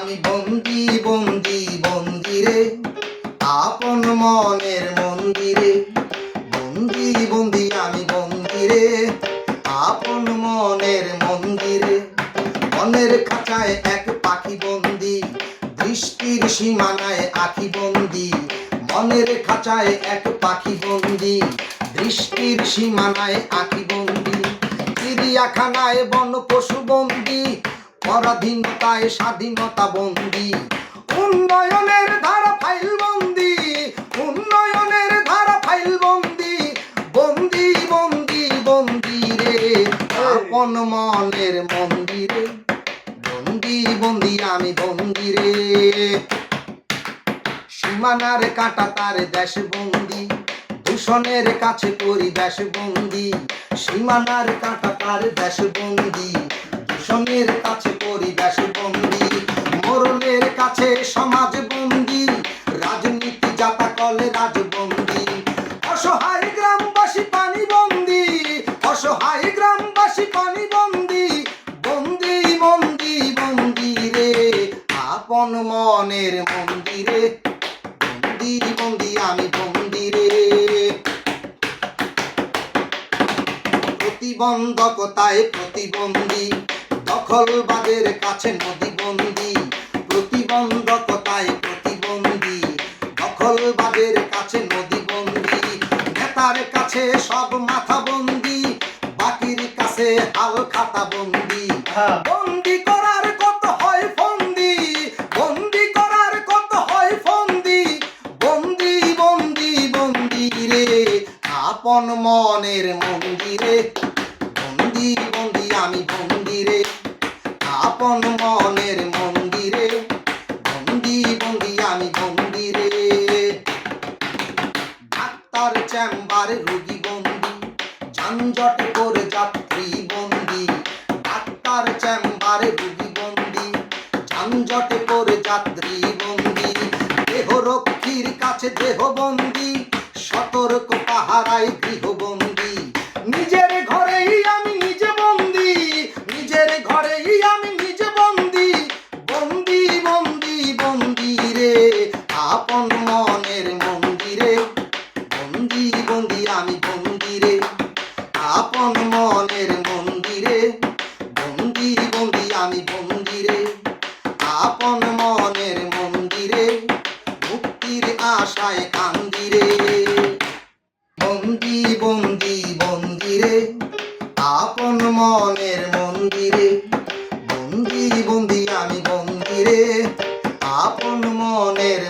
আমি বন্দি বন্দি বন্দিরে আপন মনের মন্দিরে, বন্দি বন্দি আমি বন্দিরে আপন মনের মন্দিরে। মনের খাঁচায় এক পাখি বন্দি, দৃষ্টির সীমানায় আখি বন্দি। মনের খাঁচায় এক পাখি বন্দি, দৃষ্টির সীমানায় আখি বন্দি। চিড়িয়াখানায় বন পশু বন্দি, পরাধীনতায় স্বাধীনতা বন্দি। উন্নয়নের ধারা ফাইল বন্দি, উন্নয়নের ধারা ফাইল বন্দি। বন্দি বন্দি বন্দি রে আপন মনের মন্দিরে, বন্দি বন্দি আমি বন্দিরে। সীমানার কাঁটা তার দেশ বন্দি, দূষণের কাছে পরিবেশ বন্দি। সীমানার কাঁটা তার দেশ বন্দি, দূষণের কাছে পরিবেশ বন্দি। মরণের কাছে সমাজ বন্দি, রাজনীতি জাতাকলে রাজবন্দি। অসহায় গ্রামবাসী পানি বন্দি, অসহায় গ্রামবাসী পানি বন্দি। বন্দি বন্দি বন্দি রে আপন মনের মন্দিরে, বন্দি বন্দি আমি বন্দিরে। প্রতিবন্ধকতায় প্রতিবন্ধী, দখলবাদের কাছে নদী বন্দি। প্রতিবন্ধকতায় প্রতিবন্ধী, দখলবাদের কাছে নদী বন্দি। নেতার কাছে সব মাথা বন্দি, বাকির কাছে হাল খাতা বন্দি। বন্দি করার কত হয় ফন্দি, বন্দি করার কত হয় ফন্দি। বন্দি বন্দি বন্দি রে আপন মনের মন্দিরে, বন্দি বন্দি আমি বন্দিরে আপন মনের মন্দিরে, বন্দি বন্দি আমি বন্দিরে। ডাক্তার চেম্বারে রোগী বন্দি, যানজটে করে যাত্রী বন্দি। ডাক্তার চেম্বারে রোগী বন্দি, যানজটে করে যাত্রী বন্দি। দেহরক্ষীর কাছে দেহ বন্দি, সতর্ক পাহারায় গৃহবন্দি। নিজের ঘরেই আমি নিজে বন্দি, নিজের ঘরেই আমি নিজে বন্দি। বন্দি বন্দি বন্দি রে আপন মনের মন্দিরে, বন্দি বন্দি আমি বন্দিরে আপন মনের মন্দিরে। বন্দি বন্দি আমি বন্দিরে আপন মনের মন্দিরে, মুক্তির আশায় কান্দিরে। বন্দি বন্দি বন্দিরে আপন মনের মন্দিরে, বন্দি বন্দি আমি বন্দিরে আপন মনের